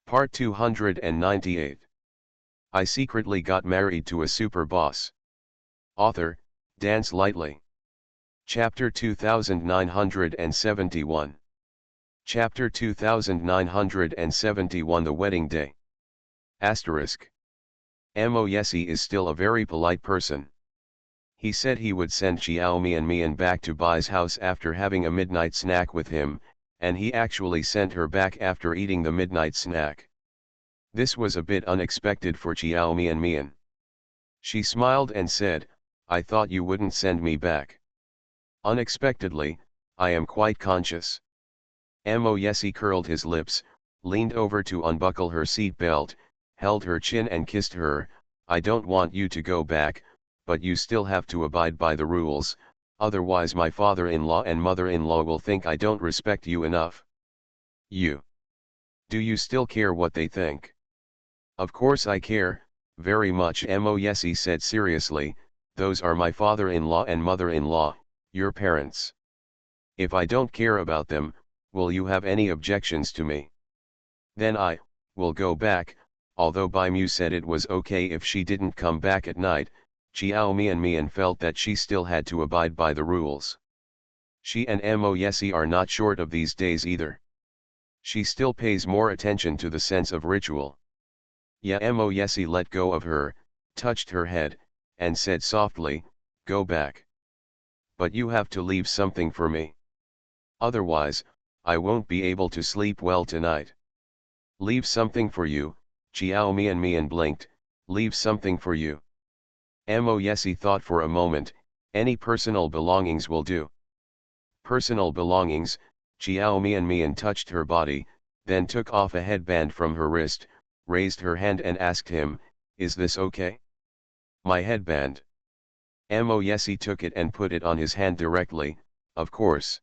Part 298. I secretly got married to a super boss. Author, Dance Lightly. Chapter 2971. Chapter 2971 The Wedding Day. Asterisk. Mo Yesi is still a very polite person. He said he would send Xiao Mian back to Bai's house after having a midnight snack with him, and he actually sent her back after eating the midnight snack. This was a bit unexpected for Xiao Mian. She smiled and said, "I thought you wouldn't send me back." Unexpectedly, I am quite conscious. Mo Yesi curled his lips, leaned over to unbuckle her seat belt, held her chin and kissed her. "I don't want you to go back, but you still have to abide by the rules, otherwise my father-in-law and mother-in-law will think I don't respect you enough." "You? Do you still care what they think?" "Of course I care, very much," Mo Yesi said seriously. "Those are my father-in-law and mother-in-law, your parents. If I don't care about them, will you have any objections to me? Then I will go back." Although Bai Mu said it was okay if she didn't come back at night, Xiao Mian felt that she still had to abide by the rules. She and Mo Yesi are not short of these days either. She still pays more attention to the sense of ritual. Yeah, Mo Yesi let go of her, touched her head, and said softly, "Go back. But you have to leave something for me. Otherwise, I won't be able to sleep well tonight." "Leave something for you?" Xiao Mian blinked. "Leave something for you?" Mo Yesi thought for a moment. "Any personal belongings will do." "Personal belongings?" Xiao Mian touched her body, then took off a headband from her wrist, raised her hand and asked him, "Is this okay?" "My headband?" Mo Yesi took it and put it on his hand directly. "Of course."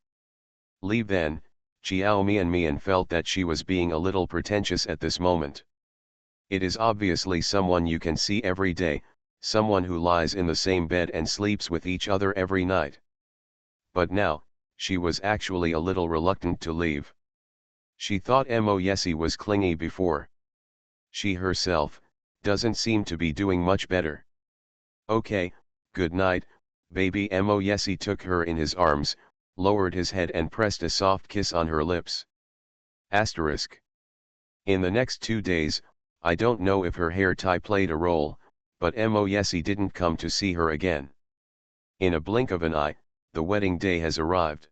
"Leave then." Xiao Mian felt that she was being a little pretentious at this moment. It is obviously someone you can see every day, someone who lies in the same bed and sleeps with each other every night. But now, she was actually a little reluctant to leave. She thought Mo Yesi was clingy before. She herself doesn't seem to be doing much better. "Okay, good night, baby." Mo Yesi took her in his arms, lowered his head and pressed a soft kiss on her lips. Asterisk. In the next 2 days, I don't know if her hair tie played a role, but Mo Yesi didn't come to see her again. In a blink of an eye, the wedding day has arrived.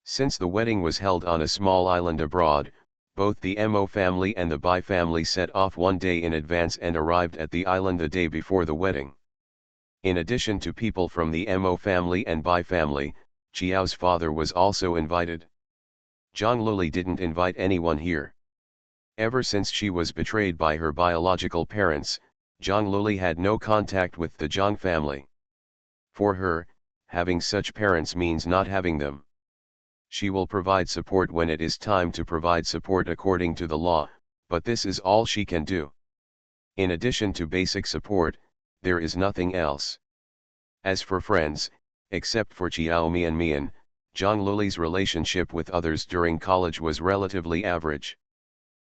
Since the wedding was held on a small island abroad, both the Mo family and the Bai family set off 1 day in advance and arrived at the island the day before the wedding. In addition to people from the Mo family and Bai family, Qiao's father was also invited. Zhang Luli didn't invite anyone here. Ever since she was betrayed by her biological parents, Zhang Luli had no contact with the Zhang family. For her, having such parents means not having them. She will provide support when it is time to provide support according to the law, but this is all she can do. In addition to basic support, there is nothing else. As for friends, except for Xiao Mian, Zhang Luli's relationship with others during college was relatively average.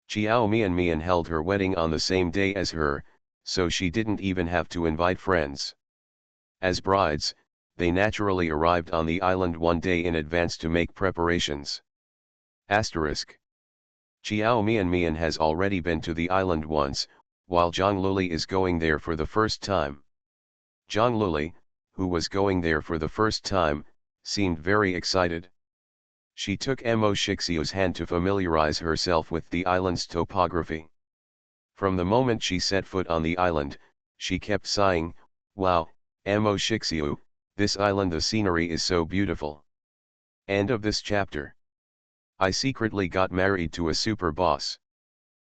Xiao Mian held her wedding on the same day as her, so she didn't even have to invite friends. As brides, they naturally arrived on the island 1 day in advance to make preparations. Asterisk. Xiao Mian has already been to the island once, while Zhang Luli is going there for the first time. Zhang Luli, who was going there for the first time, seemed very excited. She took Mo Shixiu's hand to familiarize herself with the island's topography. From the moment she set foot on the island, she kept sighing, "Wow, Mo Shixiu, this island, the scenery is so beautiful." End of this chapter. I secretly got married to a super boss.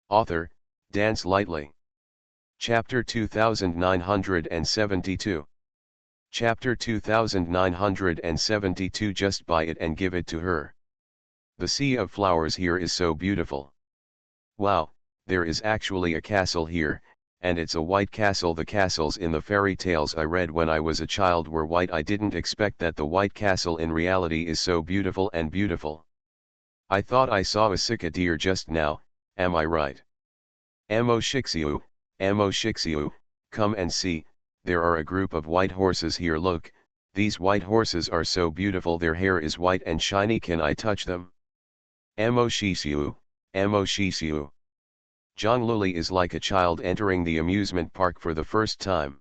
Author, Dance Lightly. Chapter 2972. Chapter 2972. Just buy it and give it to her. The sea of flowers here is so beautiful. Wow, there is actually a castle here, and it's a white castle. The castles in the fairy tales I read when I was a child were white. I didn't expect that the white castle in reality is so beautiful and beautiful. I thought I saw a cicada deer just now, am I right? Amo Shixiu, Amo Shixiu, come and see, there are a group of white horses here. Look, these white horses are so beautiful, their hair is white and shiny, can I touch them? Amo Shixiu, Amo Shixiu. Zhang Luli is like a child entering the amusement park for the first time.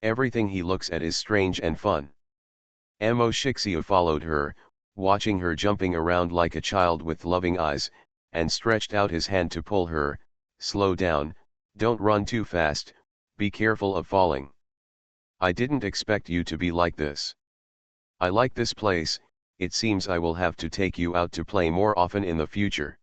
Everything he looks at is strange and fun. Amo Shixiu followed her, watching her jumping around like a child with loving eyes, and stretched out his hand to pull her. Slow down, don't run too fast, be careful of falling. I didn't expect you to be like this. I like this place, it seems I will have to take you out to play more often in the future.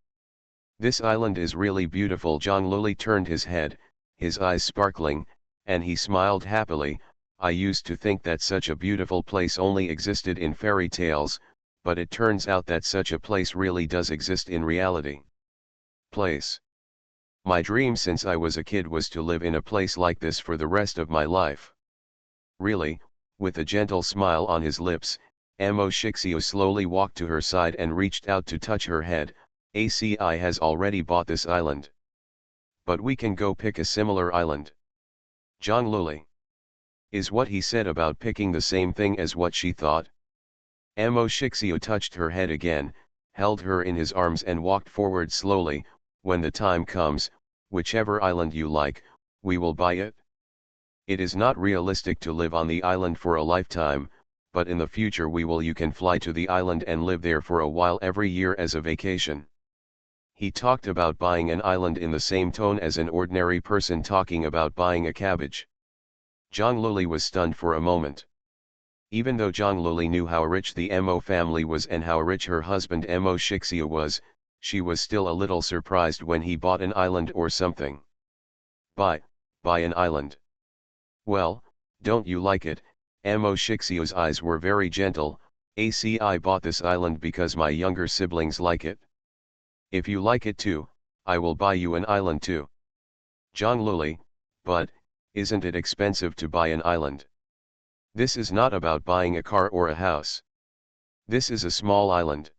This island is really beautiful. Zhang Luli turned his head, his eyes sparkling, and he smiled happily. I used to think that such a beautiful place only existed in fairy tales, but it turns out that such a place really does exist in reality. Place. My dream since I was a kid was to live in a place like this for the rest of my life. Really, with a gentle smile on his lips, Amo Shixiu slowly walked to her side and reached out to touch her head. ACI has already bought this island. But we can go pick a similar island. Zhang Luli. Is what he said about picking the same thing as what she thought? Amo Shixiu touched her head again, held her in his arms and walked forward slowly. When the time comes, whichever island you like, we will buy it. It is not realistic to live on the island for a lifetime, but in the future you can fly to the island and live there for a while every year as a vacation. He talked about buying an island in the same tone as an ordinary person talking about buying a cabbage. Zhang Luli was stunned for a moment. Even though Zhang Luli knew how rich the Mo family was and how rich her husband Mo Shixiu was, she was still a little surprised when he bought an island or something. Buy an island. Well, don't you like it? Mo Shixiu's eyes were very gentle. ACI bought this island because my younger siblings like it. If you like it too, I will buy you an island too. Zhang Luli, but, isn't it expensive to buy an island? This is not about buying a car or a house. This is a small island.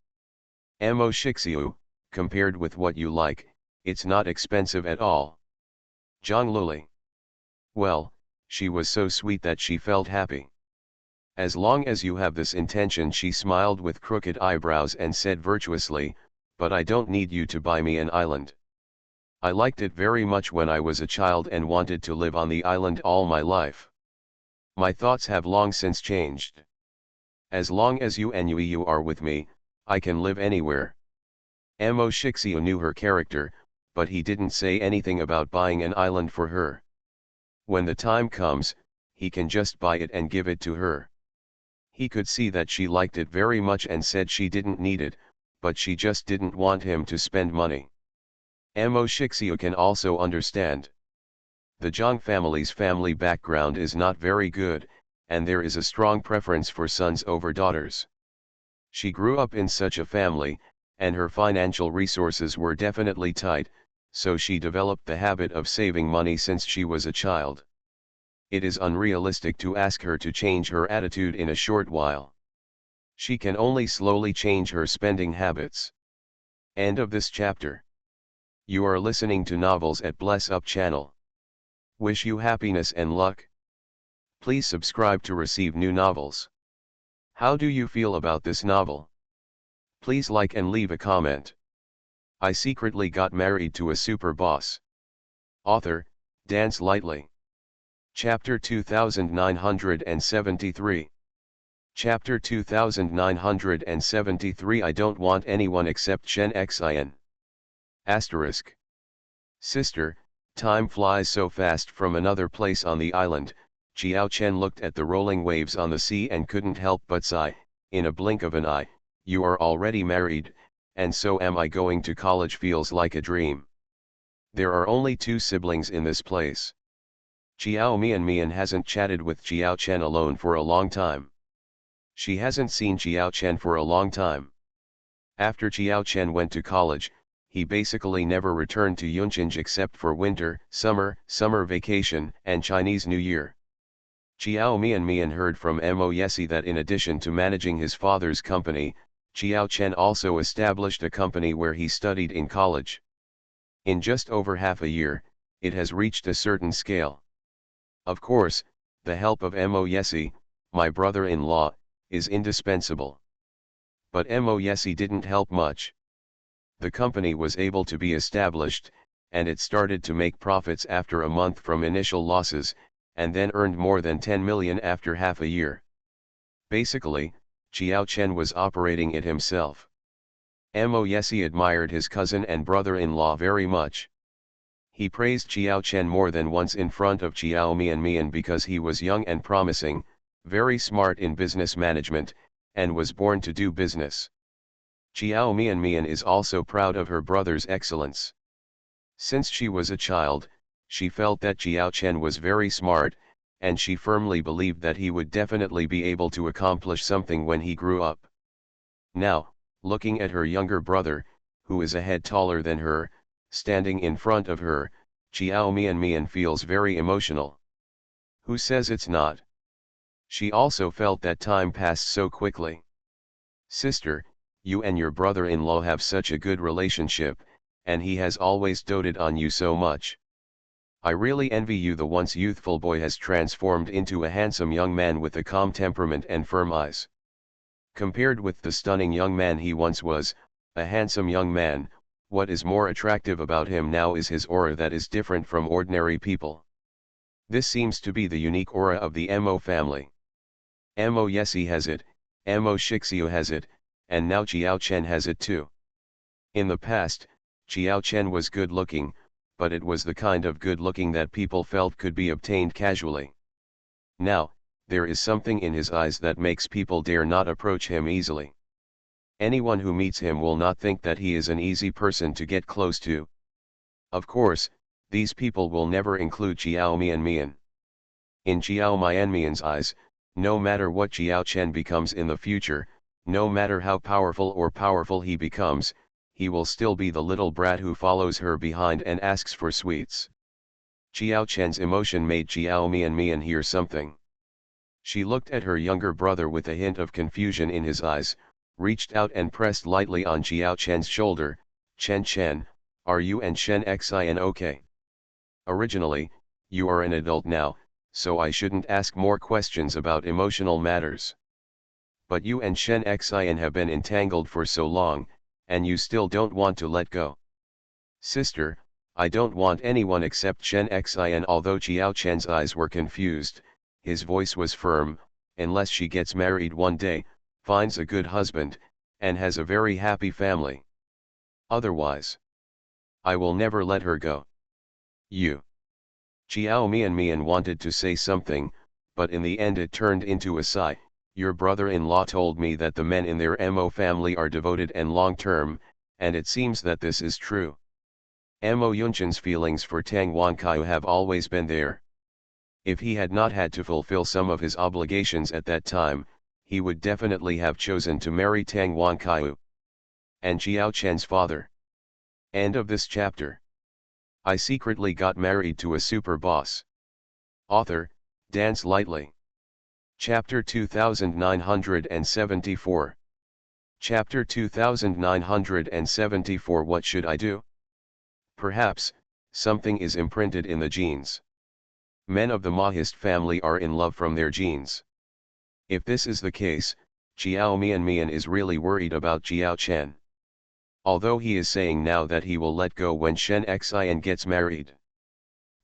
Mo Shixiu, compared with what you like, it's not expensive at all. Zhang Luli. Well, she was so sweet that she felt happy. As long as you have this intention, she smiled with crooked eyebrows and said virtuously, but I don't need you to buy me an island. I liked it very much when I was a child and wanted to live on the island all my life. My thoughts have long since changed. As long as you are with me, I can live anywhere. Mo Shixiu knew her character, but he didn't say anything about buying an island for her. When the time comes, he can just buy it and give it to her. He could see that she liked it very much and said she didn't need it, but she just didn't want him to spend money. Mo Shixiu can also understand. The Zhang family's family background is not very good, and there is a strong preference for sons over daughters. She grew up in such a family, and her financial resources were definitely tight, so she developed the habit of saving money since she was a child. It is unrealistic to ask her to change her attitude in a short while. She can only slowly change her spending habits. End of this chapter. You are listening to Novels at Bless Up channel. Wish you happiness and luck. Please subscribe to receive new novels. How do you feel about this novel? Please like and leave a comment. I secretly got married to a super boss. Author, Dance Lightly. Chapter 2973. Chapter 2973. I don't want anyone except Chen Xin. Asterisk. Sister, time flies so fast. From another place on the island, Jiao Chen looked at the rolling waves on the sea and couldn't help but sigh. In a blink of an eye, you are already married, and so am I. Going to college feels like a dream. There are only 2 siblings in this place. Jiao Mian hasn't chatted with Jiao Chen alone for a long time. She hasn't seen Jiao Chen for a long time. After Jiao Chen went to college, he basically never returned to Yunqing except for winter, summer vacation, and Chinese New Year. Jiao Mian heard from Mo Yesi that in addition to managing his father's company, Jiao Chen also established a company where he studied in college. In just over half a year, it has reached a certain scale. Of course, the help of Mo Yesi, my brother-in-law, is indispensable. But Mo Yesi didn't help much. The company was able to be established, and it started to make profits after a month from initial losses, and then earned more than 10 million after half a year. Basically, Xiao Chen was operating it himself. Mo Yesi admired his cousin and brother-in-law very much. He praised Xiao Chen more than once in front of Xiao Mian because he was young and promising, very smart in business management, and was born to do business. Xiao Mian is also proud of her brother's excellence. Since she was a child, she felt that Xiao Chen was very smart, and she firmly believed that he would definitely be able to accomplish something when he grew up. Now, looking at her younger brother, who is a head taller than her, standing in front of her, Xiao Mian feels very emotional. Who says it's not? She also felt that time passed so quickly. Sister, you and your brother-in-law have such a good relationship, and he has always doted on you so much. I really envy you. The once youthful boy has transformed into a handsome young man with a calm temperament and firm eyes. Compared with the stunning young man he once was, a handsome young man, what is more attractive about him now is his aura that is different from ordinary people. This seems to be the unique aura of the Mo family. Mo Yesi has it, Mo Shixiu has it, and now Xiao Chen has it too. In the past, Xiao Chen was good looking, but it was the kind of good looking that people felt could be obtained casually. Now, there is something in his eyes that makes people dare not approach him easily. Anyone who meets him will not think that he is an easy person to get close to. Of course, these people will never include Xiao Mian. In Xiao Mian's eyes, no matter what Xiao Chen becomes in the future, no matter how powerful he becomes, he will still be the little brat who follows her behind and asks for sweets. Xiao Chen's emotion made Xiao Mian hear something. She looked at her younger brother with a hint of confusion in his eyes, reached out and pressed lightly on Xiao Chen's shoulder. Chen, are you and Shen Xin okay? Originally, you are an adult now, so I shouldn't ask more questions about emotional matters. But you and Shen Xin have been entangled for so long, and you still don't want to let go. Sister, I don't want anyone except Shen Xin. Although Xiao Chen's eyes were confused, his voice was firm, unless she gets married one day, finds a good husband, and has a very happy family. Otherwise, I will never let her go. You. Xiao Mian wanted to say something, but in the end it turned into a sigh. Your brother-in-law told me that the men in their Mo family are devoted and long-term, and it seems that this is true. Mo Yunchen's feelings for Tang Wankai have always been there. If he had not had to fulfill some of his obligations at that time, he would definitely have chosen to marry Tang Wankai and Xiao Chen's father. End of this chapter. I secretly got married to a super boss. Author, Dance Lightly. Chapter 2974. Chapter 2974. What should I do? Perhaps, something is imprinted in the genes. Men of the Mahist family are in love from their genes. If this is the case, Xiao Mian is really worried about Xiao Chen. Although he is saying now that he will let go when Shen Xin gets married.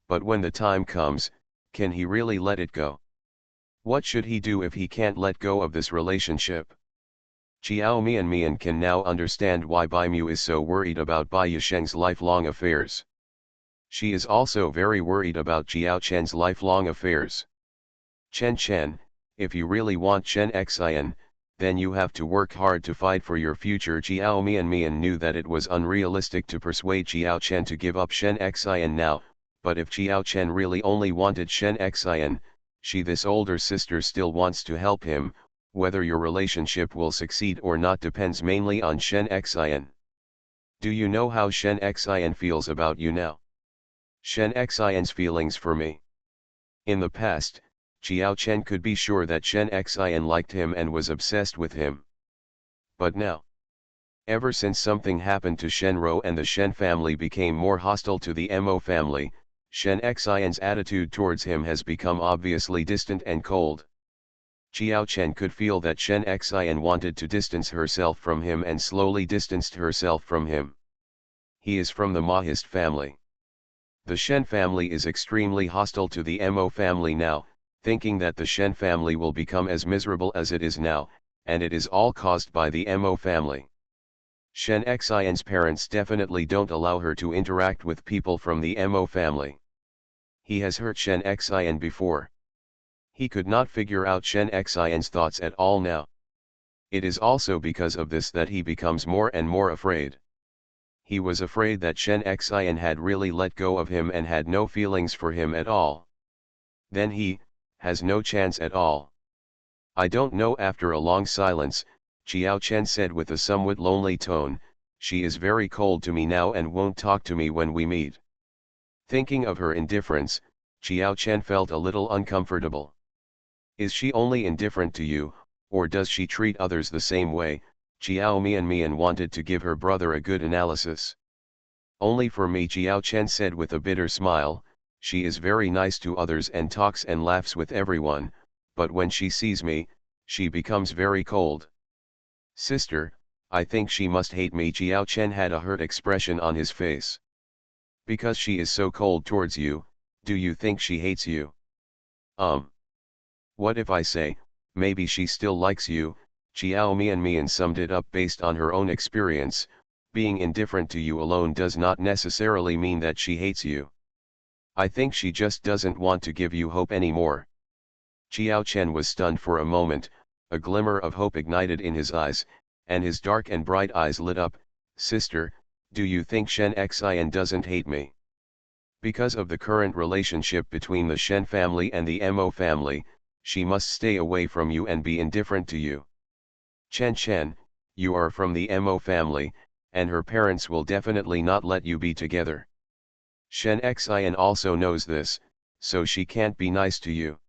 But when the time comes, can he really let it go? What should he do if he can't let go of this relationship? Xiao Mian can now understand why Bai Mu is so worried about Bai Yisheng's lifelong affairs. She is also very worried about Xiao Chen's lifelong affairs. Chen, if you really want Shen Xin, then you have to work hard to fight for your future. Xiao Mian knew that it was unrealistic to persuade Xiao Chen to give up Shen Xin now, but if Xiao Chen really only wanted Shen Xin, this older sister still wants to help him. Whether your relationship will succeed or not depends mainly on Shen Xin. Do you know how Shen Xin feels about you now? Shen Xin's feelings for me. In the past, Xiao Chen could be sure that Shen Xin liked him and was obsessed with him. But now, Ever since something happened to Shenro and the Shen family became more hostile to the Mo family, Shen Xian's attitude towards him has become obviously distant and cold. Qiao Chen could feel that Shen Xian wanted to distance herself from him and slowly distanced herself from him. He is from the Mahist family. The Shen family is extremely hostile to the Mo family now, thinking that the Shen family will become as miserable as it is now, and it is all caused by the Mo family. Shen Xian's parents definitely don't allow her to interact with people from the Mo family. He has hurt Shen Xian before. He could not figure out Shen Xian's thoughts at all now. It is also because of this that he becomes more and more afraid. He was afraid that Shen Xian had really let go of him and had no feelings for him at all. Then he has no chance at all. I don't know. After a long silence, Qiao Chen said with a somewhat lonely tone, she is very cold to me now and won't talk to me when we meet. Thinking of her indifference, Qiao Chen felt a little uncomfortable. Is she only indifferent to you, or does she treat others the same way? Qiao Mian wanted to give her brother a good analysis. Only for me, Qiao Chen said with a bitter smile. She is very nice to others and talks and laughs with everyone, but when she sees me, she becomes very cold. Sister, I think she must hate me. Qiao Chen had a hurt expression on his face. Because she is so cold towards you, do you think she hates you? What if I say, maybe she still likes you? Qiao Mian summed it up based on her own experience. Being indifferent to you alone does not necessarily mean that she hates you. I think she just doesn't want to give you hope anymore. Qiao Chen was stunned for a moment, a glimmer of hope ignited in his eyes, and his dark and bright eyes lit up. Sister, do you think Shen Xian doesn't hate me? Because of the current relationship between the Shen family and the Mo family, she must stay away from you and be indifferent to you. Chen, you are from the Mo family, and her parents will definitely not let you be together. Shen Xian also knows this, so she can't be nice to you.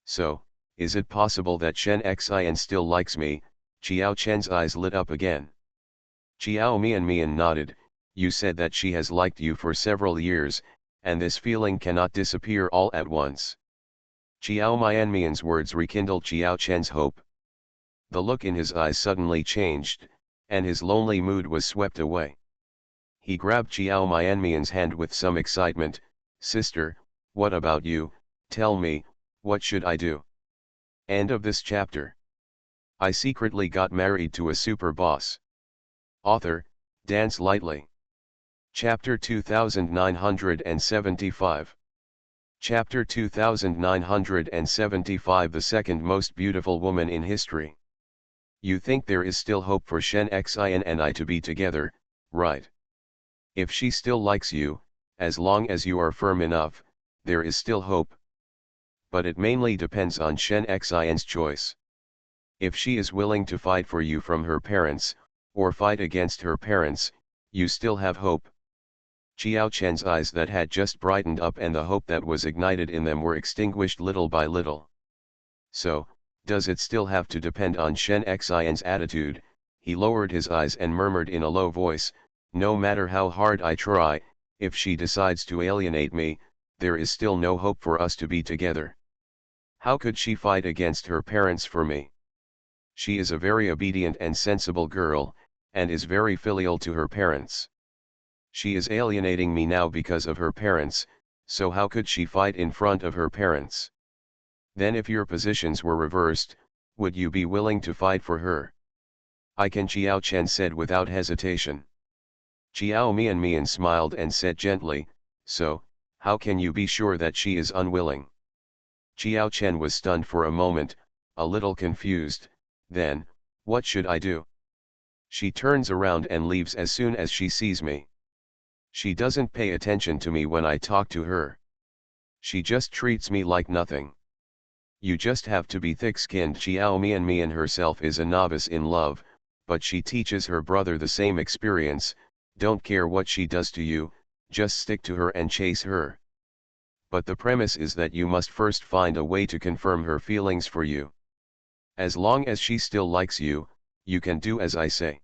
So, is it possible that Shen Xian still likes me? Qiao Chen's eyes lit up again. Qiao Mian nodded. You said that she has liked you for several years, and this feeling cannot disappear all at once. Qiao Mian's words rekindled Qiao Chen's hope. The look in his eyes suddenly changed, and his lonely mood was swept away. He grabbed Qiao Mian's hand with some excitement. Sister, what about you? Tell me, what should I do? End of this chapter. I secretly got married to a super boss. Author, Dance Lightly. Chapter 2975. Chapter 2975. The second most beautiful woman in history. You think there is still hope for Shen Xian and I to be together, right? If she still likes you, as long as you are firm enough, there is still hope. But it mainly depends on Shen Xian's choice. If she is willing to fight for you from her parents, or fight against her parents, you still have hope. Qiao Chen's eyes that had just brightened up and the hope that was ignited in them were extinguished little by little. So, does it still have to depend on Shen Xian's attitude? He lowered his eyes and murmured in a low voice, no matter how hard I try, if she decides to alienate me, there is still no hope for us to be together. How could she fight against her parents for me? She is a very obedient and sensible girl, and is very filial to her parents. She is alienating me now because of her parents, so how could she fight in front of her parents? Then if your positions were reversed, would you be willing to fight for her? I can, Qiao Chen said without hesitation. Qiao Mian smiled and said gently, so, how can you be sure that she is unwilling? Qiao Chen was stunned for a moment, a little confused. Then, what should I do? She turns around and leaves as soon as she sees me. She doesn't pay attention to me when I talk to her. She just treats me like nothing. You just have to be thick-skinned. Qiao Mian herself is a novice in love, but she teaches her brother the same experience. Don't care what she does to you, just stick to her and chase her. But the premise is that you must first find a way to confirm her feelings for you. As long as she still likes you, you can do as I say.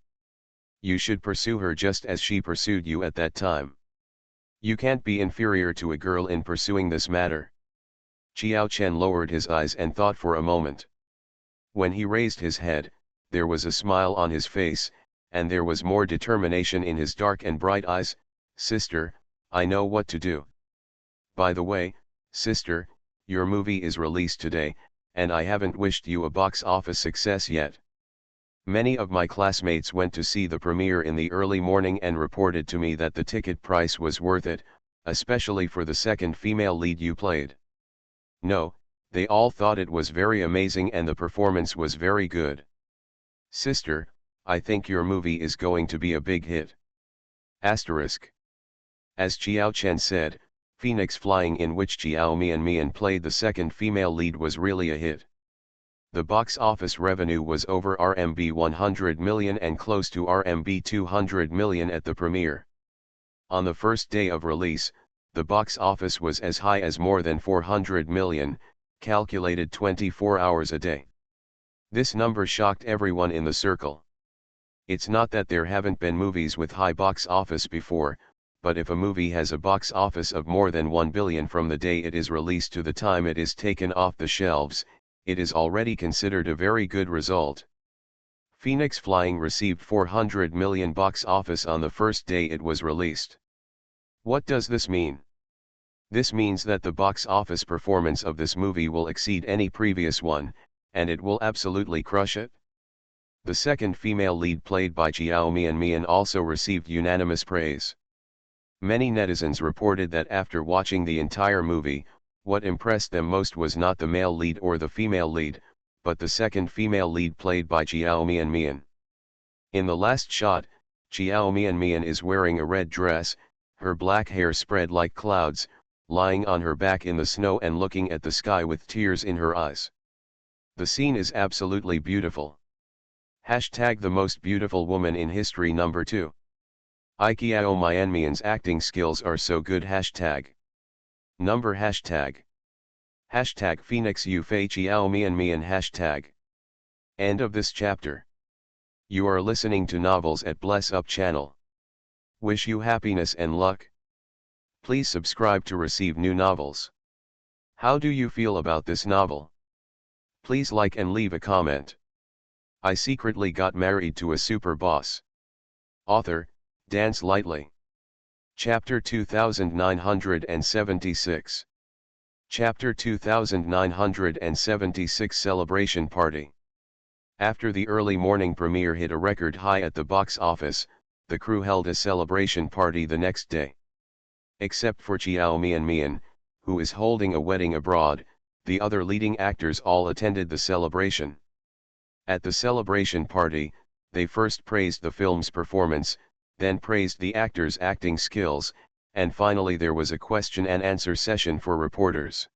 You should pursue her just as she pursued you at that time. You can't be inferior to a girl in pursuing this matter. Qiao Chen lowered his eyes and thought for a moment. When he raised his head, there was a smile on his face, and there was more determination in his dark and bright eyes. Sister, I know what to do. By the way, sister, your movie is released today, and I haven't wished you a box office success yet. Many of my classmates went to see the premiere in the early morning and reported to me that the ticket price was worth it, especially for the second female lead you played. No, they all thought it was very amazing and the performance was very good. Sister, I think your movie is going to be a big hit. Asterisk. As Qiao Chen said, Phoenix Flying, in which Jiao Mian played the second female lead, was really a hit. The box office revenue was over RMB 100 million and close to RMB 200 million at the premiere. On the first day of release, the box office was as high as more than 400 million, calculated 24 hours a day. This number shocked everyone in the circle. It's not that there haven't been movies with high box office before, but if a movie has a box office of more than 1 billion from the day it is released to the time it is taken off the shelves, it is already considered a very good result. Phoenix Flying received 400 million box office on the first day it was released. What does this mean? This means that the box office performance of this movie will exceed any previous one, and it will absolutely crush it. The second female lead, played by Jiao Mian, also received unanimous praise. Many netizens reported that after watching the entire movie, what impressed them most was not the male lead or the female lead, but the second female lead played by Jiao Mian. In the last shot, Jiao Mian is wearing a red dress, her black hair spread like clouds, lying on her back in the snow and looking at the sky with tears in her eyes. The scene is absolutely beautiful. Hashtag the most beautiful woman in history number 2. Ikiao Mian's acting skills are so good. Hashtag. Number hashtag. Hashtag Phoenix Yu Fei Chiao Mian hashtag. End of this chapter. You are listening to Novels at Bless Up channel. Wish you happiness and luck. Please subscribe to receive new novels. How do you feel about this novel? Please like and leave a comment. I secretly got married to a super boss. Author, Dance Lightly. Chapter 2976. Chapter 2976 Celebration Party. After the early morning premiere hit a record high at the box office, the crew held a celebration party the next day. Except for Jiao Mian, who is holding a wedding abroad, the other leading actors all attended the celebration. At the celebration party, they first praised the film's performance, then praised the actors' acting skills, and finally there was a question and answer session for reporters.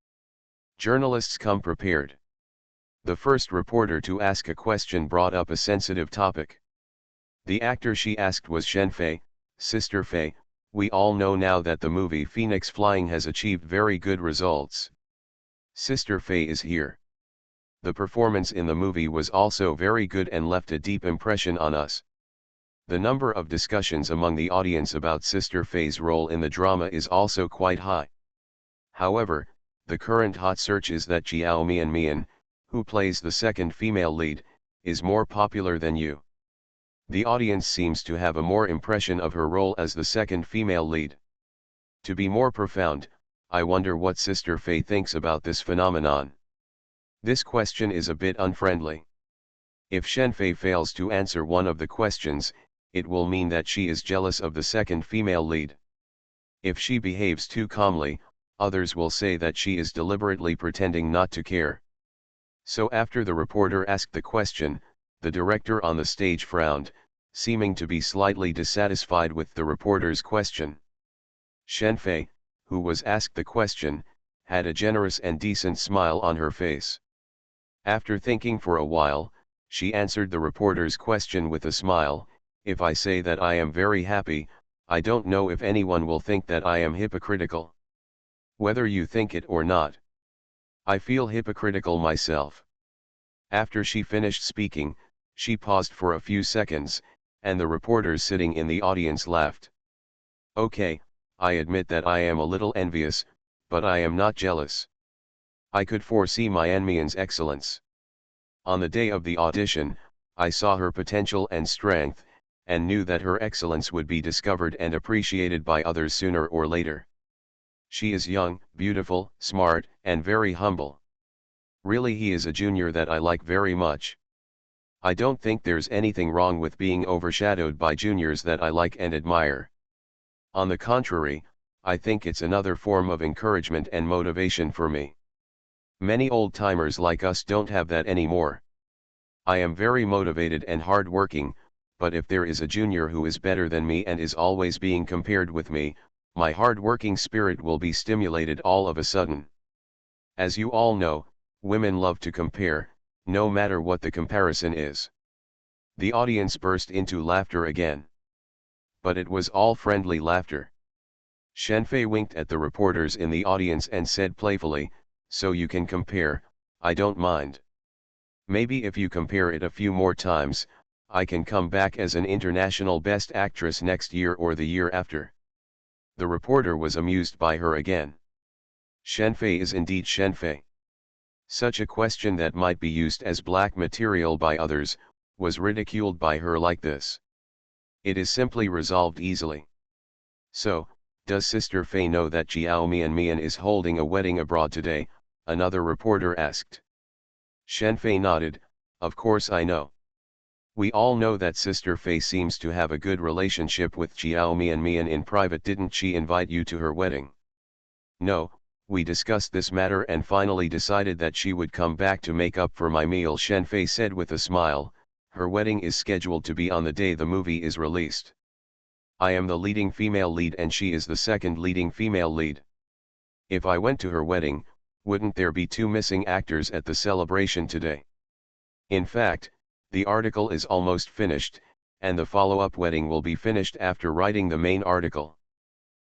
Journalists come prepared. The first reporter to ask a question brought up a sensitive topic. The actor she asked was Shen Fei. Sister Fei, we all know now that the movie Phoenix Flying has achieved very good results. Sister Fei is here. The performance in the movie was also very good and left a deep impression on us. The number of discussions among the audience about Sister Fei's role in the drama is also quite high. However, the current hot search is that Jiao Mian, who plays the second female lead, is more popular than you. The audience seems to have a more impression of her role as the second female lead. To be more profound, I wonder what Sister Fei thinks about this phenomenon. This question is a bit unfriendly. If Shen Fei fails to answer one of the questions, it will mean that she is jealous of the second female lead. If she behaves too calmly, others will say that she is deliberately pretending not to care. So after the reporter asked the question, the director on the stage frowned, seeming to be slightly dissatisfied with the reporter's question. Shen Fei, who was asked the question, had a generous and decent smile on her face. After thinking for a while, she answered the reporter's question with a smile. If I say that I am very happy, I don't know if anyone will think that I am hypocritical. Whether you think it or not, I feel hypocritical myself. After she finished speaking, she paused for a few seconds, and the reporters sitting in the audience laughed. Okay, I admit that I am a little envious, but I am not jealous. I could foresee my Mian's excellence. On the day of the audition, I saw her potential and strength, and knew that her excellence would be discovered and appreciated by others sooner or later. She is young, beautiful, smart, and very humble. Really, he is a junior that I like very much. I don't think there's anything wrong with being overshadowed by juniors that I like and admire. On the contrary, I think it's another form of encouragement and motivation for me. Many old-timers like us don't have that anymore. I am very motivated and hard-working, but if there is a junior who is better than me and is always being compared with me, my hard-working spirit will be stimulated all of a sudden. As you all know, women love to compare, no matter what the comparison is. The audience burst into laughter again. But it was all friendly laughter. Shenfei winked at the reporters in the audience and said playfully, "So you can compare, I don't mind. Maybe if you compare it a few more times, I can come back as an international best actress next year or the year after." The reporter was amused by her again. Shenfei is indeed Shenfei. Such a question that might be used as black material by others, was ridiculed by her like this. It is simply resolved easily. "So, does Sister Fei know that Jiao Mian is holding a wedding abroad today?" another reporter asked. Shenfei nodded, "Of course I know. We all know that Sister Fei seems to have a good relationship with Jiao Mian in private. Didn't she invite you to her wedding?" "No, we discussed this matter and finally decided that she would come back to make up for my meal," Shenfei said with a smile. "Her wedding is scheduled to be on the day the movie is released. I am the leading female lead and she is the second leading female lead. If I went to her wedding, wouldn't there be two missing actors at the celebration today? In fact, the article is almost finished, and the follow-up wedding will be finished after writing the main article.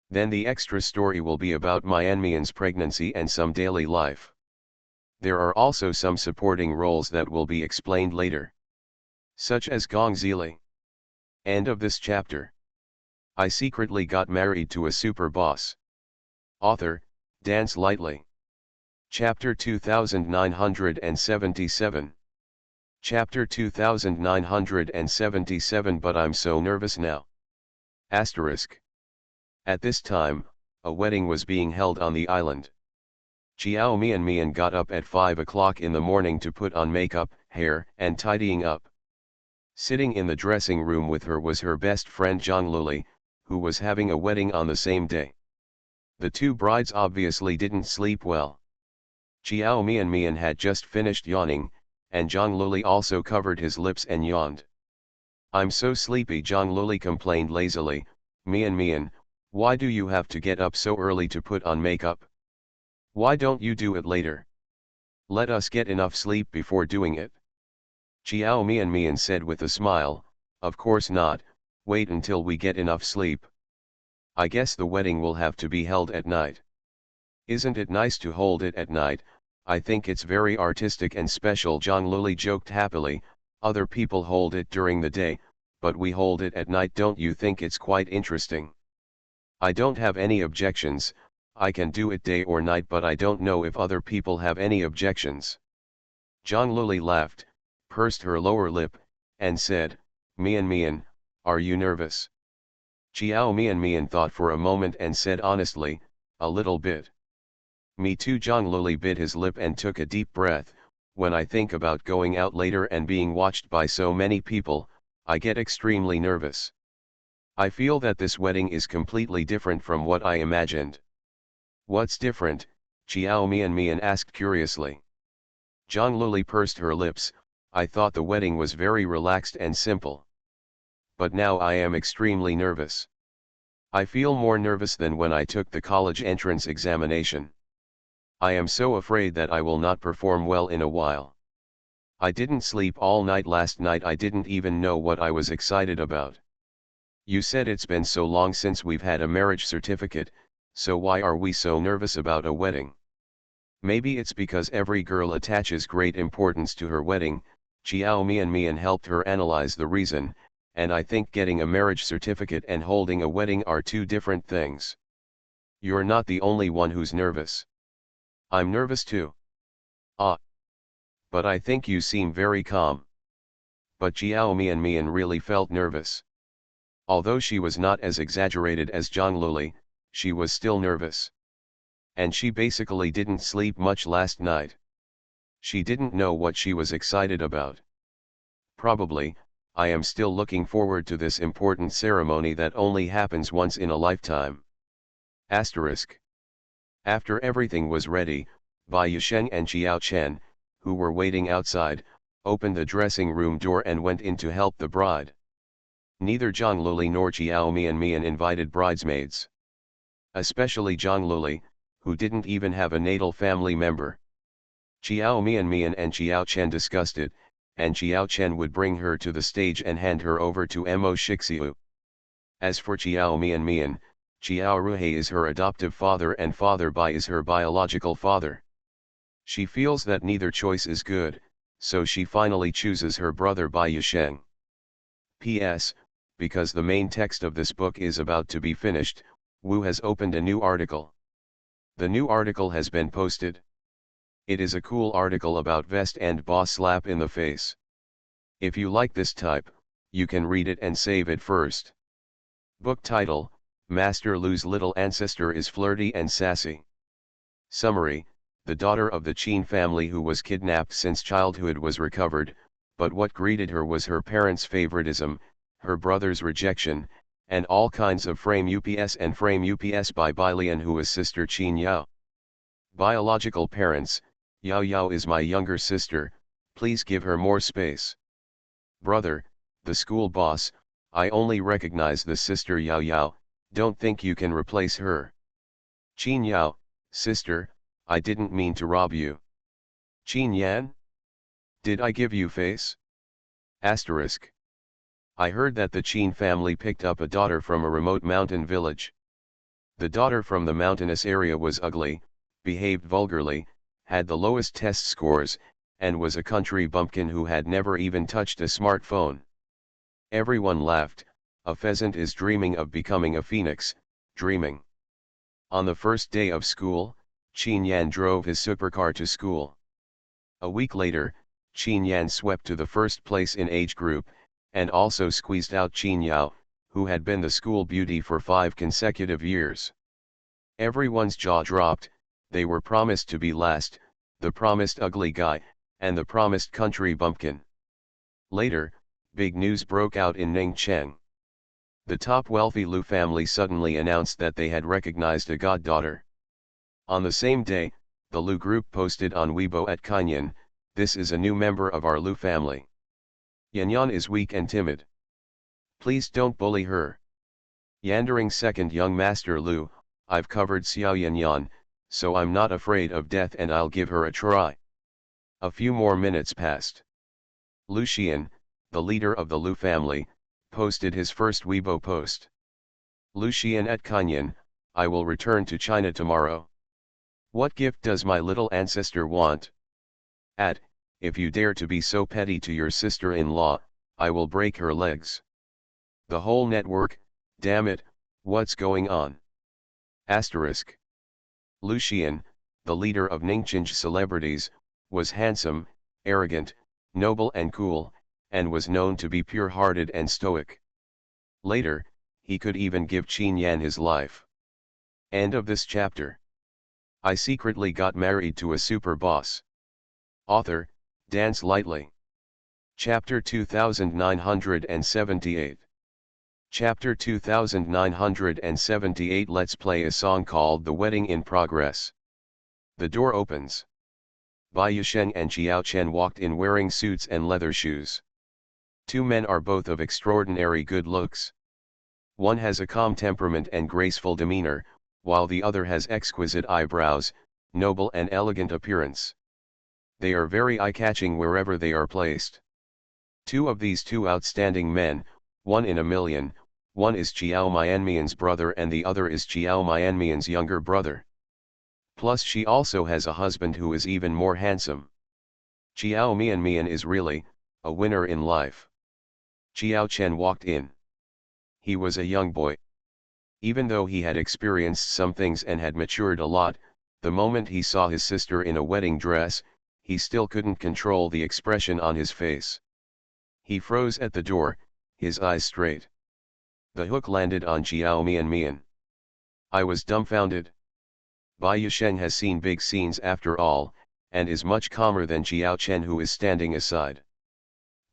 Then the extra story will be about Mian's pregnancy and some daily life. There are also some supporting roles that will be explained later, such as Gong Zili. End of this chapter. I secretly got married to a super boss. Author, Dance Lightly. Chapter 2977. Chapter 2977. But I'm so nervous now. Asterisk. At this time, a wedding was being held on the island. Jiao Mian got up at 5 o'clock in the morning to put on makeup, hair, and tidying up. Sitting in the dressing room with her was her best friend Zhang Luli, who was having a wedding on the same day. The two brides obviously didn't sleep well. Jiao Mian had just finished yawning, and Zhang Luli also covered his lips and yawned. "I'm so sleepy," Zhang Luli complained lazily. Mian, why do you have to get up so early to put on makeup? Why don't you do it later? Let us get enough sleep before doing it." Jiao Mian said with a smile, "Of course not, wait until we get enough sleep. I guess the wedding will have to be held at night." "Isn't it nice to hold it at night? I think it's very artistic and special," Zhang Luli joked happily. "Other people hold it during the day, but we hold it at night. Don't you think it's quite interesting?" "I don't have any objections, I can do it day or night, but I don't know if other people have any objections." Zhang Luli laughed, pursed her lower lip, and said, Mian, are you nervous?" Jiao Mian thought for a moment and said honestly, "A little bit." "Me too." Zhang Luli bit his lip and took a deep breath. "When I think about going out later and being watched by so many people, I get extremely nervous. I feel that this wedding is completely different from what I imagined." "What's different?" Jiao Mian asked curiously. Zhang Luli pursed her lips. "I thought the wedding was very relaxed and simple. But now I am extremely nervous. I feel more nervous than when I took the college entrance examination. I am so afraid that I will not perform well in a while. I didn't sleep all night last night. I didn't even know what I was excited about." "You said it's been so long since we've had a marriage certificate, so why are we so nervous about a wedding?" "Maybe it's because every girl attaches great importance to her wedding." Jiao Mian helped her analyze the reason, and I think getting a marriage certificate and holding a wedding are two different things. You're not the only one who's nervous. I'm nervous too. Ah. But I think you seem very calm. But Jiao Mian really felt nervous. Although she was not as exaggerated as Zhang Luli, she was still nervous. And she basically didn't sleep much last night. She didn't know what she was excited about. Probably, I am still looking forward to this important ceremony that only happens once in a lifetime. Asterisk. After everything was ready, Bai Yusheng and Xiao Chen, who were waiting outside, opened the dressing room door and went in to help the bride. Neither Zhang Luli nor Jiao Mian invited bridesmaids. Especially Zhang Luli, who didn't even have a natal family member. Jiao Mian and Xiao Chen discussed it, and Xiao Chen would bring her to the stage and hand her over to Mo Shixiu. As for Jiao Mian, Jiao Ruhei is her adoptive father and Father Bai is her biological father. She feels that neither choice is good, so she finally chooses her brother Bai Yusheng. P.S. Because the main text of this book is about to be finished, Wu has opened a new article. The new article has been posted. It is a cool article about vest and boss slap in the face. If you like this type, you can read it and save it first. Book title: Master Lu's little ancestor is flirty and sassy. Summary: the daughter of the Qin family who was kidnapped since childhood was recovered, but what greeted her was her parents' favoritism, her brother's rejection, and all kinds of frame UPS and frame UPS by Bai Lian, who is sister Qin Yao. Biological parents: Yao Yao is my younger sister, please give her more space. Brother: the school boss, I only recognize the sister Yao Yao, don't think you can replace her. Qin Yao: sister, I didn't mean to rob you. Qin Yan: did I give you face? Asterisk. I heard that the Qin family picked up a daughter from a remote mountain village. The daughter from the mountainous area was ugly, behaved vulgarly, had the lowest test scores, and was a country bumpkin who had never even touched a smartphone. Everyone laughed. A pheasant is dreaming of becoming a phoenix, dreaming. On the first day of school, Qin Yan drove his supercar to school. A week later, Qin Yan swept to the first place in age group, and also squeezed out Qin Yao, who had been the school beauty for 5 consecutive years. Everyone's jaw dropped. They were promised to be last, the promised ugly guy, and the promised country bumpkin. Later, big news broke out in Ningcheng. The top wealthy Lu family suddenly announced that they had recognized a goddaughter. On the same day, the Lu group posted on Weibo at Kinyan, "This is a new member of our Lu family. Yanyan is weak and timid. Please don't bully her. Yandering second young master Lu, I've covered Xiao Yanyan, so I'm not afraid of death and I'll give her a try." A few more minutes passed. Lu Xian, the leader of the Lu family, posted his first Weibo post. Lu Xian at Kinyan: I will return to China tomorrow. What gift does my little ancestor want? If you dare to be so petty to your sister-in-law, I will break her legs. The whole network, damn it, what's going on? Asterisk. Lu Xian, the leader of Ningxin's celebrities, was handsome, arrogant, noble and cool, and was known to be pure-hearted and stoic. Later, he could even give Qin Yan his life. End of this chapter. I secretly got married to a super boss. Author, Dance Lightly. Chapter 2978. Chapter 2978. Let's play a song called The Wedding in Progress. The door opens. Bai Yusheng and Xiao Chen walked in wearing suits and leather shoes. Two men are both of extraordinary good looks. One has a calm temperament and graceful demeanor, while the other has exquisite eyebrows, noble and elegant appearance. They are very eye-catching wherever they are placed. Two of these two outstanding men, one in a million, one is Qiao Mianmian's brother and the other is Qiao Mianmian's younger brother. Plus she also has a husband who is even more handsome. Qiao Mianmian is really a winner in life. Xiao Chen walked in. He was a young boy. Even though he had experienced some things and had matured a lot, the moment he saw his sister in a wedding dress, he still couldn't control the expression on his face. He froze at the door, his eyes straight. The hook landed on Xiao Mian. I was dumbfounded. Bai Yusheng has seen big scenes after all, and is much calmer than Xiao Chen, who is standing aside.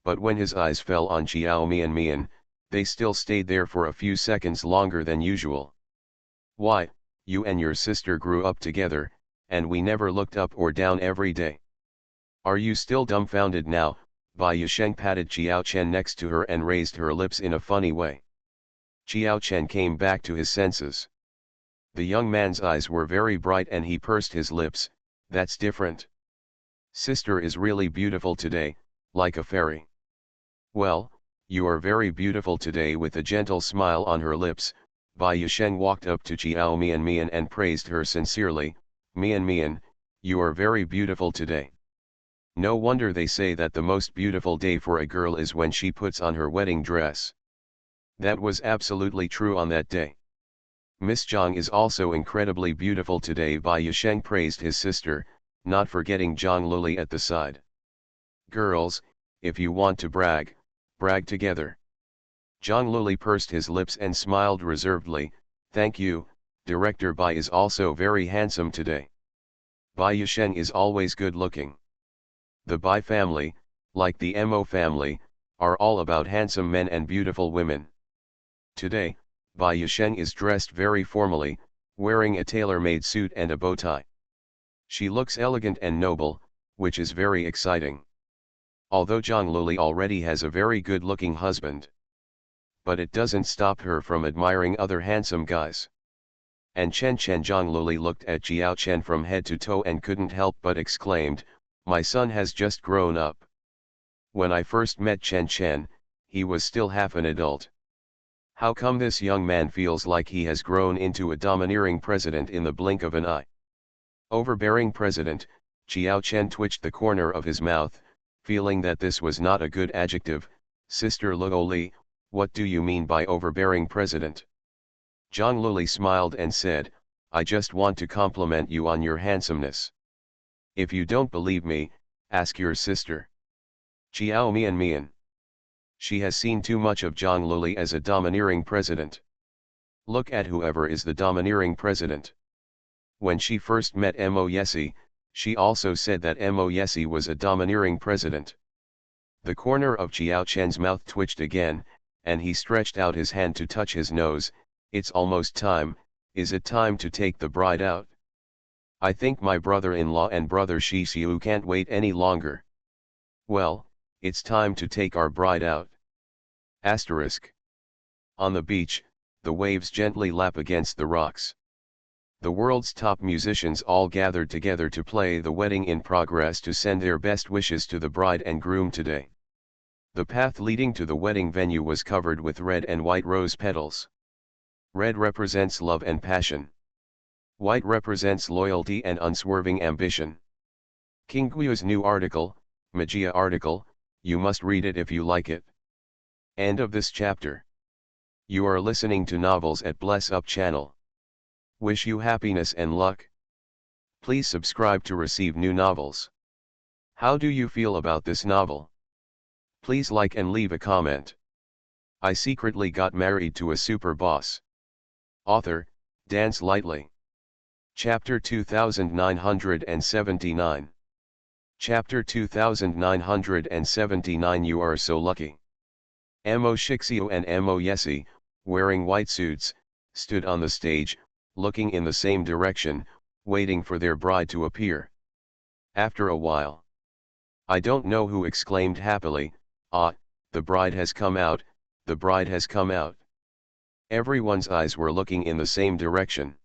But when his eyes fell on Xiao Mian, they still stayed there for a few seconds longer than usual. Why, you and your sister grew up together, and we never looked up or down every day. Are you still dumbfounded now? Bai Yusheng patted Xiao Chen next to her and raised her lips in a funny way. Xiao Chen came back to his senses. The young man's eyes were very bright and he pursed his lips. That's different. Sister is really beautiful today, like a fairy. Well, you are very beautiful today. With a gentle smile on her lips, Bai Yusheng walked up to Xiao Mian and praised her sincerely. Mian, you are very beautiful today. No wonder they say that the most beautiful day for a girl is when she puts on her wedding dress. That was absolutely true on that day. Miss Zhang is also incredibly beautiful today. Bai Yusheng praised his sister, not forgetting Zhang Luli at the side. Girls, if you want to brag, brag together. Zhang Luli pursed his lips and smiled reservedly. Thank you, Director Bai is also very handsome today. Bai Yusheng is always good looking. The Bai family, like the Mo family, are all about handsome men and beautiful women. Today, Bai Yusheng is dressed very formally, wearing a tailor-made suit and a bow tie. She looks elegant and noble, which is very exciting. Although Zhang Luli already has a very good-looking husband. But it doesn't stop her from admiring other handsome guys. And Chen Zhang Luli looked at Xiao Chen from head to toe and couldn't help but exclaimed, my son has just grown up. When I first met Chen, he was still half an adult. How come this young man feels like he has grown into a domineering president in the blink of an eye? Overbearing president. Xiao Chen twitched the corner of his mouth, feeling that this was not a good adjective. Sister Luoli, what do you mean by overbearing president? Zhang Luli smiled and said, I just want to compliment you on your handsomeness. If you don't believe me, ask your sister. Xiao Mian. She has seen too much of Zhang Luli as a domineering president. Look at whoever is the domineering president. When she first met Mo Yesi, she also said that Mo Yesi was a domineering president. The corner of Xiao Chen's mouth twitched again, and he stretched out his hand to touch his nose. It's almost time. Is it time to take the bride out? I think my brother-in-law and brother Shixiu can't wait any longer. Well, it's time to take our bride out. Asterisk. On the beach, the waves gently lap against the rocks. The world's top musicians all gathered together to play the wedding in progress to send their best wishes to the bride and groom today. The path leading to the wedding venue was covered with red and white rose petals. Red represents love and passion. White represents loyalty and unswerving ambition. King Guyu's new article, Magia article, you must read it if you like it. End of this chapter. You are listening to Novels at Bless Up channel. Wish you happiness and luck. Please subscribe to receive new novels. How do you feel about this novel? Please like and leave a comment. I secretly got married to a super boss. Author, Dance Lightly. Chapter 2979. Chapter 2979. You are so lucky. Mo Shixio and Mo Yesi, wearing white suits, stood on the stage, looking in the same direction, waiting for their bride to appear. After a while, I don't know who exclaimed happily, ah, the bride has come out, the bride has come out. Everyone's eyes were looking in the same direction.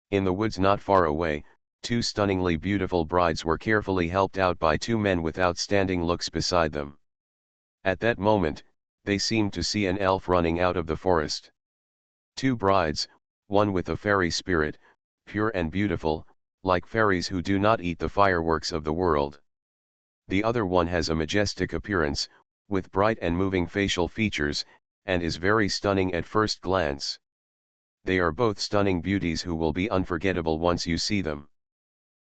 In the woods not far away, two stunningly beautiful brides were carefully helped out by two men with outstanding looks beside them. At that moment, they seemed to see an elf running out of the forest. Two brides, one with a fairy spirit, pure and beautiful, like fairies who do not eat the fireworks of the world. The other one has a majestic appearance, with bright and moving facial features, and is very stunning at first glance. They are both stunning beauties who will be unforgettable once you see them.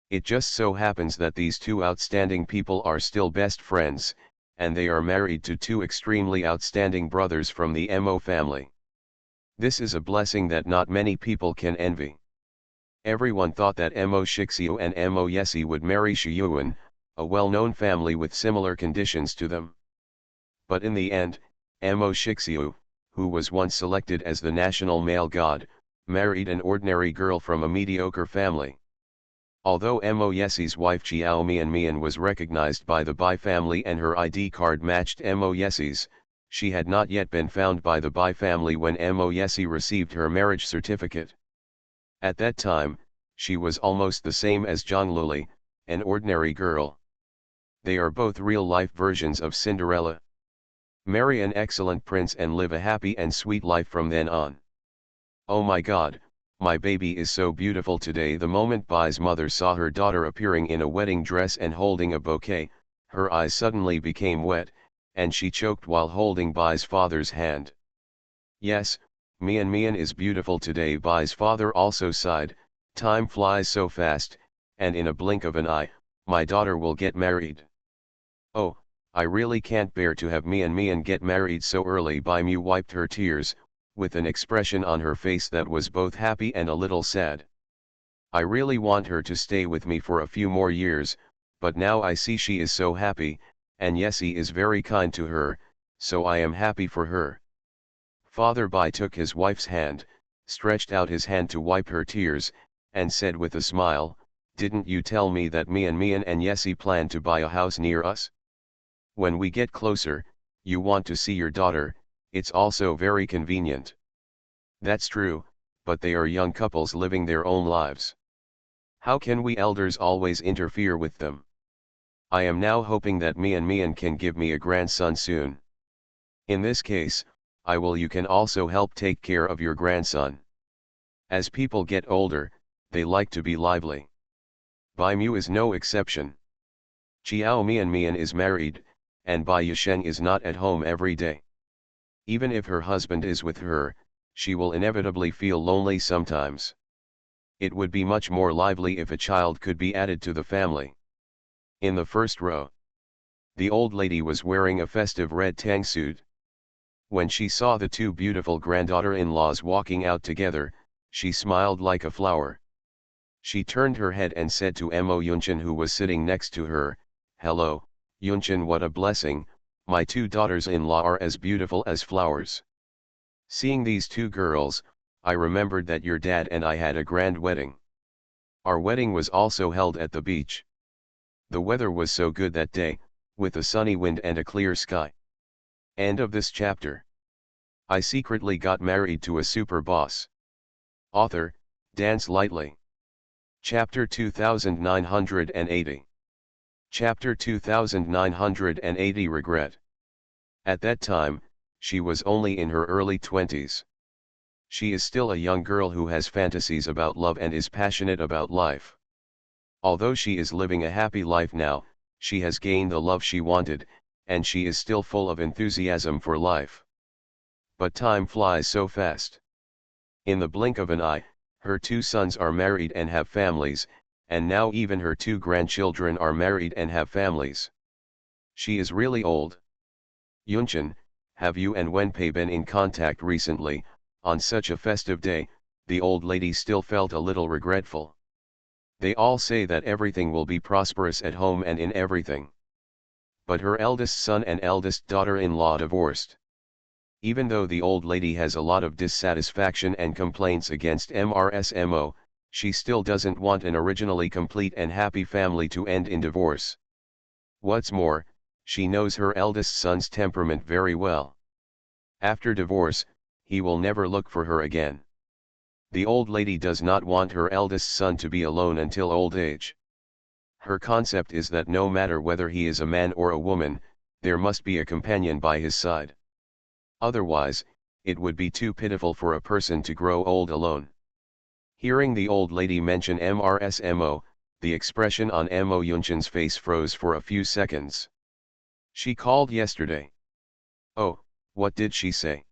It just so happens that these two outstanding people are still best friends, and they are married to two extremely outstanding brothers from the Mo family. This is a blessing that not many people can envy. Everyone thought that Mo Shixiu and Mo Yesi would marry Shiyuan, a well-known family with similar conditions to them. But in the end, Mo Shixiu, who was once selected as the national male god, married an ordinary girl from a mediocre family. Although Mo Yesi's wife Chiao Mian was recognized by the Bai family and her ID card matched Mo Yesi's, she had not yet been found by the Bai family when Mo Yesi received her marriage certificate. At that time, she was almost the same as Zhongluli, an ordinary girl. They are both real-life versions of Cinderella. Marry an excellent prince and live a happy and sweet life from then on. Oh my God, my baby is so beautiful today. The moment Bai's mother saw her daughter appearing in a wedding dress and holding a bouquet, her eyes suddenly became wet, and she choked while holding Bai's father's hand. Yes, Mian is beautiful today. Bai's father also sighed, time flies so fast, and in a blink of an eye, my daughter will get married. Oh, I really can't bear to have Mian get married so early. Bai Mu wiped her tears, with an expression on her face that was both happy and a little sad. I really want her to stay with me for a few more years, but now I see she is so happy, and Yesi is very kind to her, so I am happy for her. Father Bai took his wife's hand, stretched out his hand to wipe her tears, and said with a smile, "Didn't you tell me that Mian and Yesi plan to buy a house near us? When we get closer, you want to see your daughter, it's also very convenient." That's true, but they are young couples living their own lives. How can we elders always interfere with them? I am now hoping that Mian can give me a grandson soon. In this case, you can also help take care of your grandson. As people get older, they like to be lively. Bai Mu is no exception. Chiao Mian is married, and Bai Yisheng is not at home every day. Even if her husband is with her, she will inevitably feel lonely sometimes. It would be much more lively if a child could be added to the family. In the first row, the old lady was wearing a festive red tang suit. When she saw the two beautiful granddaughter-in-laws walking out together, she smiled like a flower. She turned her head and said to Mo Yunchen, who was sitting next to her, "Hello, Yunchen, what a blessing, my two daughters-in-law are as beautiful as flowers." Seeing these two girls, I remembered that your dad and I had a grand wedding. Our wedding was also held at the beach. The weather was so good that day, with a sunny wind and a clear sky. End of this chapter. I secretly got married to a super boss. Author, Dance Lightly. Chapter 2980. Chapter 2980 Regret. At that time, she was only in her early 20s. She is still a young girl who has fantasies about love and is passionate about life. Although she is living a happy life now, she has gained the love she wanted, and she is still full of enthusiasm for life. But time flies so fast. In the blink of an eye, her two sons are married and have families, and now even her two grandchildren are married and have families. She is really old. Yunchen, have you and Wenpei been in contact recently? On such a festive day, the old lady still felt a little regretful. They all say that everything will be prosperous at home and in everything. But her eldest son and eldest daughter-in-law divorced. Even though the old lady has a lot of dissatisfaction and complaints against MRSMO, she still doesn't want an originally complete and happy family to end in divorce. What's more, she knows her eldest son's temperament very well. After divorce, he will never look for her again. The old lady does not want her eldest son to be alone until old age. Her concept is that no matter whether he is a man or a woman, there must be a companion by his side. Otherwise, it would be too pitiful for a person to grow old alone. Hearing the old lady mention MRSMO, the expression on Mo Yunchen's face froze for a few seconds. She called yesterday. Oh, what did she say?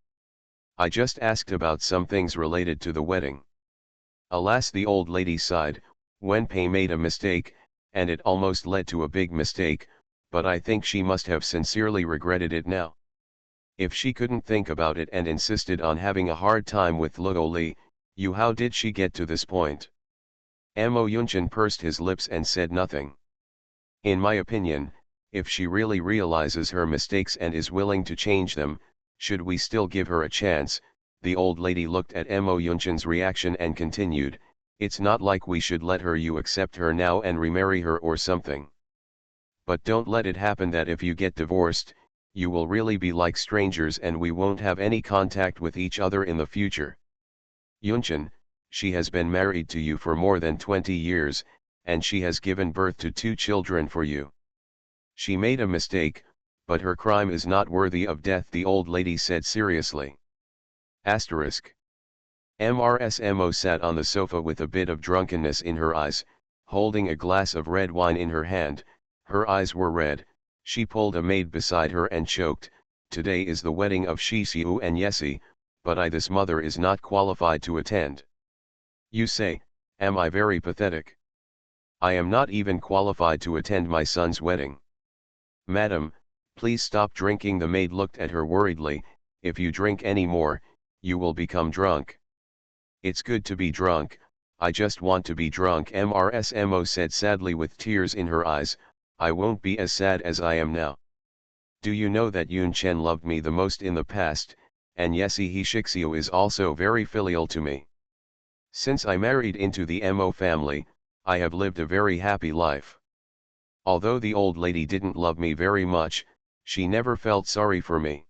I just asked about some things related to the wedding. Alas, the old lady sighed. Wenpei made a mistake, and it almost led to a big mistake, but I think she must have sincerely regretted it now. If she couldn't think about it and insisted on having a hard time with Luo Li, how did she get to this point? Mo Yunchen pursed his lips and said nothing. In my opinion, if she really realizes her mistakes and is willing to change them, should we still give her a chance? The old lady looked at Mo Yunchen's reaction and continued, it's not like we should let her you accept her now and remarry her or something. But don't let it happen that if you get divorced, you will really be like strangers and we won't have any contact with each other in the future. Yunchen, she has been married to you for more than 20 years, and she has given birth to 2 children for you. She made a mistake, but her crime is not worthy of death, the old lady said seriously. Asterisk. MRSMO sat on the sofa with a bit of drunkenness in her eyes, holding a glass of red wine in her hand. Her eyes were red. She pulled a maid beside her and choked. Today is the wedding of Shixiu and Yesi, but this mother is not qualified to attend. You say, am I very pathetic? I am not even qualified to attend my son's wedding. Madam, please stop drinking. The maid looked at her worriedly. If you drink any more, you will become drunk. It's good to be drunk, I just want to be drunk, MRSMO said sadly with tears in her eyes. I won't be as sad as I am now. Do you know that Yun Chen loved me the most in the past, and Yesi Shixiu is also very filial to me. Since I married into the Mo family, I have lived a very happy life. Although the old lady didn't love me very much, she never felt sorry for me.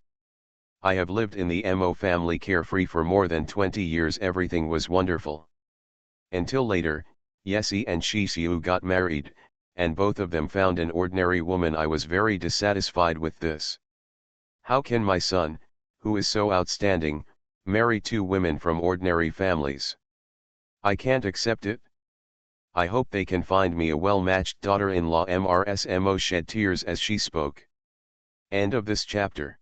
I have lived in the Mo family carefree for more than 20 years. Everything was wonderful. Until later, Yesi and Shixiu got married, and both of them found an ordinary woman. I was very dissatisfied with this. How can my son, who is so outstanding, marry 2 women from ordinary families? I can't accept it. I hope they can find me a well-matched daughter-in-law. MRSMO shed tears as she spoke. End of this chapter.